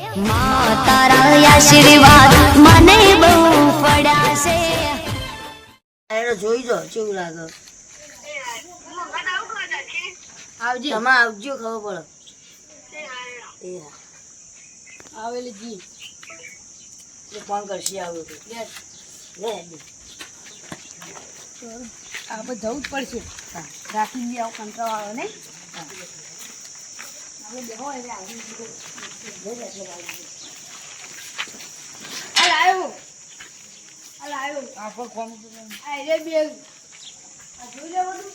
તારા આશીર્વાદ મને બહુ પડ્યા છે. એને જોઈ દો કેવું લાગે. આવજે તમે આવજો ખબર પડે. આવેલી જી ફોન કરશે આવ્યો તો લે આપણે જવું જ પડશે. રાખીને બી આવો કંટાળો આવે નહીં. આપણે બેહો એટલે આવી હાલ આવ્યો આપણે ફોન આ રે બે આ જોઈ લે બધું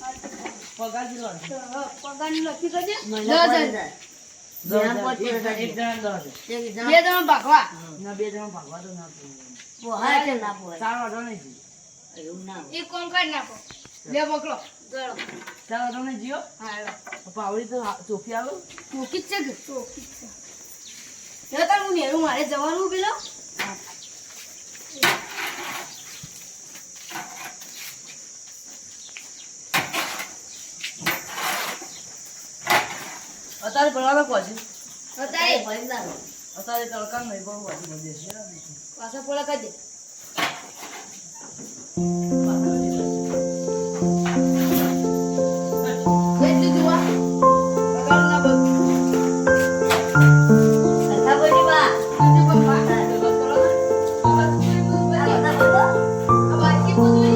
પગાર કેટલો પગારનું લખી કરજે. મહિના 10,000 એક જણા 10 બે જણા ભાગવા ના 2 જણા ભાગવા તો ના પોહાય કે ના પોહાય? ચાર વાળો નહીં એવું ના એક કોમ કાઢ નાખો. લે પકડો ગળો. ચાર વાળો નહીં જીઓ. હા હેલો. પાવડી તો ચોખી આવે. ચોકી જ છે કે ચોકી જ છે. જો તાર હું નેરું મારે જવાનું પેલો અત્યારે ભરવાનો પછી અત્યારે અત્યારે તડકા નહીં બહુ વાંચી બધી છે. પાછા પોળા કરી દે. જેટલું જોવા બગાડ ના બગડ. સરખા બોલી બા. તું પપ્પા આ બાકી બધું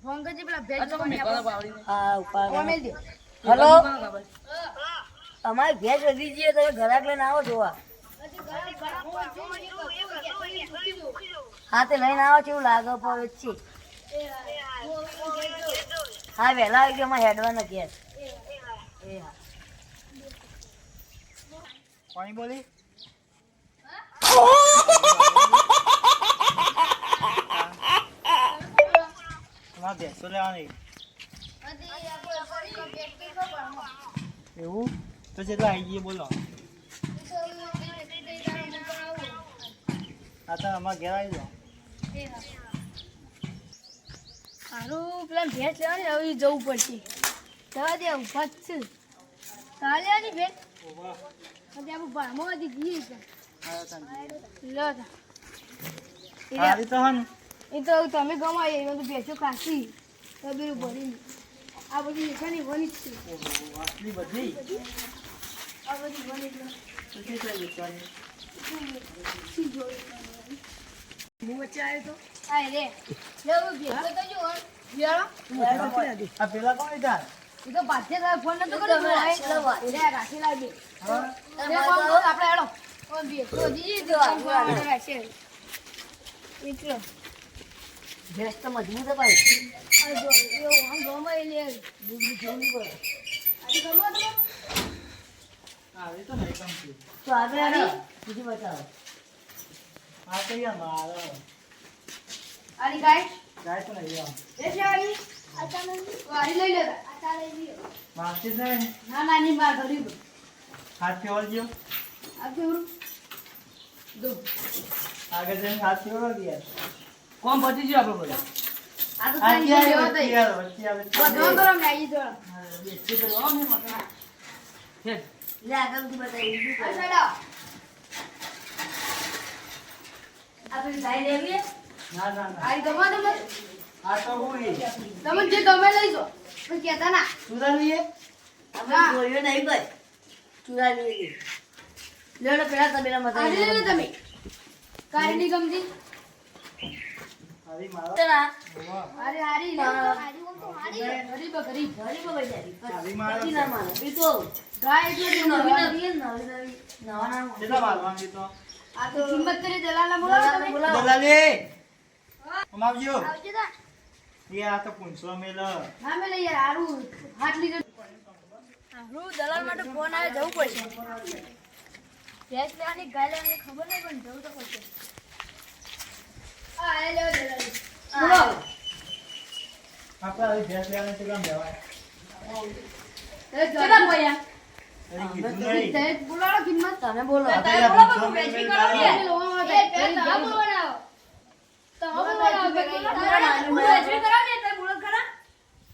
ફોન કરજે પેલા ભેજ હેલો અમારી ભેંસ વધી જઈએ તમે ઘરાક લઈને આવો જોવા. હા તે લઈને આવો કેવું લાગે પડે છે. હા વહેલા આવી ગયો હેડવાનો ગેસ. એ હા પાણી બોલી ભેંસો લેવાની એવું તો કેટલા આવી ગઈ બોલો. હા તો અમારે ઘેર આવી જાઓ. સારું પેલા ભેંસ લેવાની હવે જવું પડશે. જવા દે ઉભા જ છે. કાલે લેવાની ભેંસ આપણે આપણે ભાડમાં જઈએ એ તો તમે ગમાય એમાં તો ભેંસો ખાસી તબેલું ભરીને આ બધી નિશાની વની જ છે. બધી આ બધી વની જ હું વચ્ચે આવ્યો તો આ રે ભેંસો તો જો આ પેલા કોણ લીધા? એ તો પાછે તારે ફોન નતો કર્યો તમે રાખેલો વાત. એટલે રાખી લાવજે હા એ કોમ કરો આપણે હેડો ઓ બી તો જીજી તો આપણે રાખશે મિત્રો ભેંસ તો મજબૂત છે ભાઈ. આ જો એવું આમ ગમે લે દૂધ જોવું નહીં પડે. આ ગમે તો આવી તો નહીં કમ તો આગળ હેડો. બીજું બતાવો. આ તો યાર મારા આની ગાય ગાય તો નહીં યાર એ છે આની આની લઈ લેતા આ લઈ લ્યો મારતી જ નહીં ના ના ની માર ગરીબ હાથ ફેવર આ કેવું દો આગળ જઈને હાથ ફેવર ગયા કોમ પતી ગયો આપણો બધા આ તો આ સાઈ ક્યાં લેવા વચ્ચે તઈ યાર વચ્ચે આવે બધો કરો મે આવી જો બેસી તો આમ ને મકા હે લે આગળથી બતાવી બીજું આ કહો. સાઈડ આપણે ગાય લેવી? ના ના ના આ ગમે તમે આ તો હું તમે જે ગમે લઈ જો પણ કહેતા ના સુધારીએ આપણે ના. જોયું નહીં ભાઈ. ચુરાવી લીધી. લેવડો પેલા તબેલામાં આ બતાવી લઈ લે તમે કારની ગમતી આવી મારા ચલા. અરે હારી લે હારી ઓમ તો હારી ગરીબ ગરીબ ઘણી બહુ બજારી. આવી મારા પછી ના માને. એ તો ગાય એટલે નવી નવી નવી નવા ના કેટલા મારવાની તો આ તો કિંમત કરી દલાલના બોલાવો તમે બોલાવો. દલાલી અમાવજો આવજો તા એ આ તો પૂંછો મેલ ના મે લઈ યાર હારું હાથ લીધો હારું દલાલ માટે ફોન આવે જવું પડશે ગેસ લેવાની ગાય લેવાની ખબર નહીં પણ જવું તો પડશે આ એ લ્યો દલાલી બોલો આપણે આવી ભેંસ લેવાની છે કેમ લેવાય કેટલા બોયા એની કીધું નહીં તે બોલાવો કિંમત તમે બોલો. આ તો યાર પૂંછો મેલ મેલ એ લોવા એ પેલા તમે બોલવાના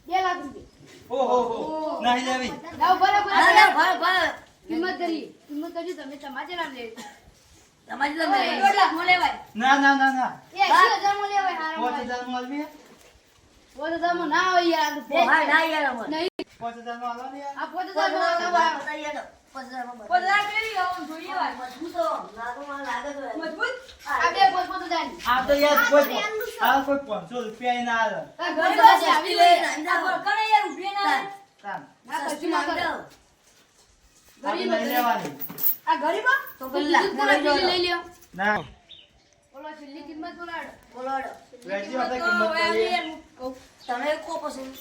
બે લાખ રૂપિયા ઓહો હો નહીં લેવી લાવ બરાબર ના, ના, ભાઈ, ભાઈ. કિંમત કરી તમે તમારે નામ લેવી તમારી તો મેં. 1.5 લાખ માં લેવાય ના ના ના ના એ 80,000 માં લેવાય હારા 5000 માં આલવી 50,000 માં ના હોય યાર હા, ના યાર અમારે. નહીં 5000 માં આલવાની યાર આ 50,000 પચાસ માં માં લેવાય બતાવી યાર. પચાસ માં બતાવી. 50,000 કેવી આવું જોઈએ હોય મજબૂત હો. લાગોમાં લાગે તો હોય. મજબૂત આ બે 50,000 ની આ તો યાર કોઈ આ કોઈ 500 રૂપિયા ના આલે આ ઘરે પાસે આવી લે, લઈ ના, ના. યાર ઉભી ના તાન ના સસ્તી કશું ના માંગો. કરો આ તો ગરીબ નહીં લેવાની આ ગરીબ તો પેલા લાખ લઈ લ્યો ના બોલો છેલ્લી કિંમત બોલાડો બોલો હેડો. વેચી આપણે કિંમત કરીએ તમે કો પસંદ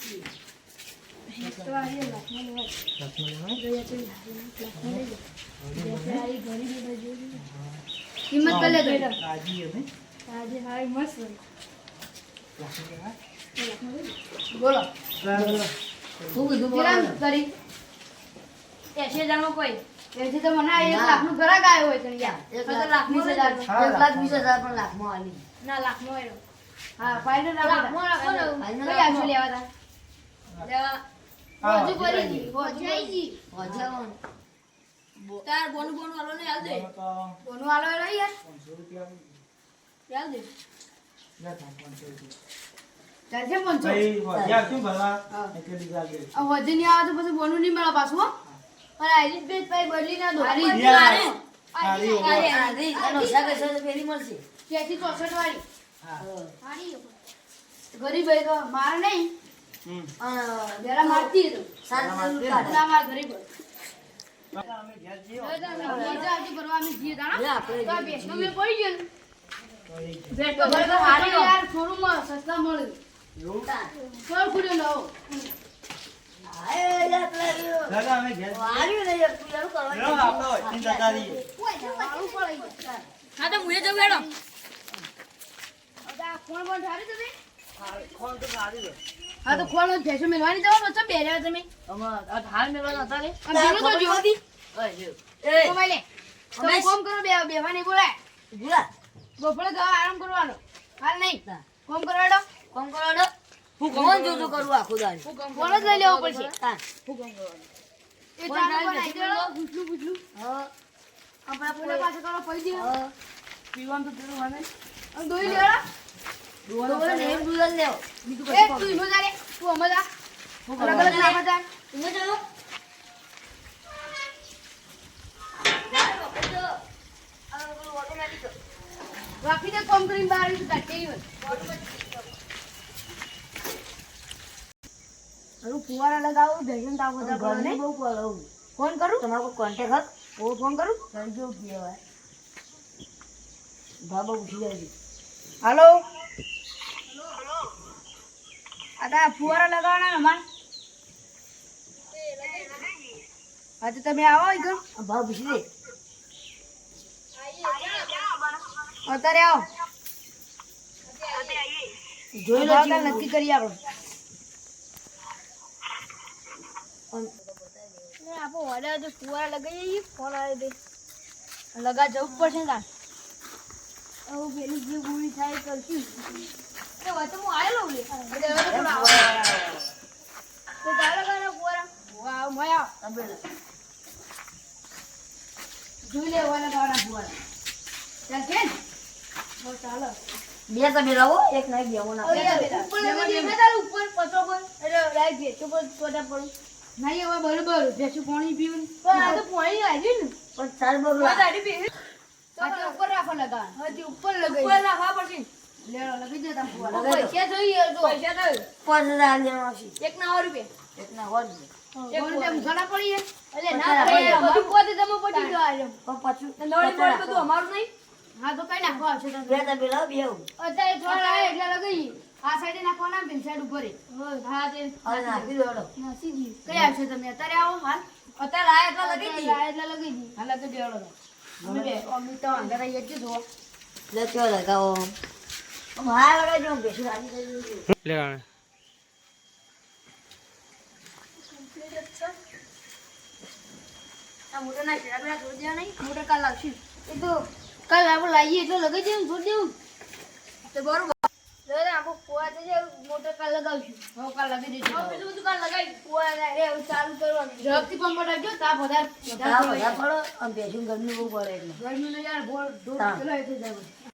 તો આ એ લાખ માં લેવાય કિંમત કરી લે રાજી હે ને આજે હાય મસ્ત બોલો શું કીધું બોલો કેટલા હેડો. કરી 80,000 માં કોઈ એથી તો મને 1 લાખ નું ઘરાક આવ્યો હોય તને યાર એક તો લાખ 20,000 હા, 1,20,000 પણ લાખમાં આલી. ના લાખ નો આવ્યો હા ફાઇનલ રાખો ફાઇનલ કઈ આપશું લેવા તા લેવા હા, હજુ કરી હજી દી હજુ આવી જી હજાર. તાર બોનું બોનું આલો ને હાલ દે તો બોનું આલો એ રહી યાર 500 રૂપિયા હાલ દે લે તાન 500 રૂપિયા ચાલશે 500 ભાઈ હોજ્યા શું ભરવા હા. એટલે બીજા દે આ વધે નહીં આવે તો પછી બોનું નહીં મળે પાછું હો અને આઈરિસ બેચ ભાઈ બદલી ના દો યાર હારી હો આધી એનો હિસાબ હશે તો પેલી મળશે. 64 વાળી હા હારી ગરીબ હોય તો માર નહીં હમ જરા મારતી હતો સાત મારતી કાઢે. ના માર ગરીબ હોય અમે ઘેર જીઓ બીજા આજે ભરવા અમે જીએ લે દાણા આપણે તો આ બેસનો મેં પડી ગયો ને. તો એ ભેટ તો બરાબર હારી યાર થોડું સસ્તા મળે એવું થોડું ખુલ્લું નવો હાય યાર પેલા રહ્યો. દાદા અમે ઘેર વાળ્યું ને યાર, તું યાર કરવાનું લો આપણે વચ્ચે જતા રહીએ મારું પડી ગયું હા તો મુએ જવું હેડો હવે આ કોણ કોણ ઠારી તમે કોણ તો સારી છે હા તો કોણ ભેંસો મેળવાની જવાનું છે બે રહ્યા તમે અમાર હાલ મેળવા હતા ને આમ ભેગું તો જો ઓય જો એ, કોમાઈ લે તમે રમેશ. કોમ કરો બેવા નહીં બોલાય ભૂલા. બપોરે તો આરામ કરવાનો હાલ નહીં કોમ કરો હેડો કોમ કરો હેડો. કોણ જોતું કરવું આખું દાડી? કોણ જ લઈ લેવો પડશે તાન. એ ચાનું પણ આઈ ગયો પૂછલું પૂછલું હા, આપણા પોલે પાસે કરો પડી દે હા. પીવાનું તો પેલું મને અને દોઈ લેડા તો બોલે ને એક દૂધ જ લેવો. બીજું એ કશું તું કોમ ઈમો જારે તું અમો જા નહીં. અલગ અલગ નાખો જા ઈમો ચાલો. યાર, વખત તો આ પેલું automatic. રાખી દે કોમ કરીને બહાર આવી તો કાઢી હોય હારું ફુવારા લગાવું દર્શન તાવ બધા પડે ગરમી નહીં? બહુ પડે હું. ફોન કરું તમારો કોઈ કોન્ટેક્ટ હક ઓ ફોન કરું કરજો કહેવાય બાબા ઉઠી જાય છે. હાલો આ તા ફુવારા લગાવવાના ને અમારે હા તો તમે આવો ઈકણ આ ભાવ પૂછી દે અત્યારે આવો જોઈ લો ભાવ જીવ. કાલ નક્કી કરી આપણે આપો ઓર્ડર જો ફુવારા લગાવીએ ફોન આવે તે લગા જવું પડશે ને તાર હવે પેલી જે ગોળી થાય એ કરશું એ વાત તો હું આવેલો લે એટલે હવે તો થોડું આવો. તો તારે લગાવવાના ફુવારા વાહ મયા તબેલા. જોઈ લે ઓલા લગાવવાના ફુવારા ચાલ કે બસ ચાલો બે તબેલા હો એક નહીં બે હું ના ઉપર લગાવી દે તારે ઉપર પતો પર એટલે લાઈટ ભેચો પર પોતા પડું નહીં હવે બરોબર ભેચું પાણી પીવું પણ આ તો પાણી આવી ને પણ ચાર બગલા તો ઉપર રાખો લગા હજી ઉપર લગાવી ઉપર રાખવા પડશે લેડો લગાવી દે તા ફુવારા લગાવી દો. પૈસા જોઈએ તો પૈસા તો 5000 લેવાનો છે. એક ના રૂપિયા એક ના હોત ને. એક રૂપિયા ઘણા પડી એટલે ના પચાસ પડી રૂપિયા. બધું પોતે તમે પડી ગયો આજે પણ પાછું નળી પચાસ બધું અમારું નહીં હા તો કઈ નાખવા આવશે તમે બે તબેલા બે એવું. અત્યારે થોડા લાવે એટલે લગાવી આ સાઈડે નાખવાના પેલી સાઈડ ઉપર હા તે હવે નાખી દો હેડો. નાસી દી કઈ આવશે તમે અત્યારે આવો હાલ અત્યારે લાવે એટલે લગાવી દી લાવે એટલે લગાવી દી હા લગાવી દેવાડો તો અમે બે અમે તો અંદર આવીએ જ જો લે ચો લગાવો આમ હા લગાવજો હું બેસું રાજી થઈ જઉં છું. આ મોટા ના શેરા છોડી દેવા નહીં મોટા કાલ લાવશું એ તો કાલ આપણે લાવીએ એટલે લગાવી દેવું છોડી દેવું તો બરોબર દાદા આપણે પોવા જઈએ મોટર કાલ લગાવશું હવે કાલ લગાવી દઈશું પેલું બધું કાલ લગાવી પોવા રે હવે ચાલુ કરવાનું ઝડપથી પંપ પટાવજો તાપ વધારે તાપ વધારે પડે આમ બેસું ગરમી બહુ પડે એટલે ગરમીનો યાર ભોળ ઢોળ તાપ. પેલો એ થઈ જાય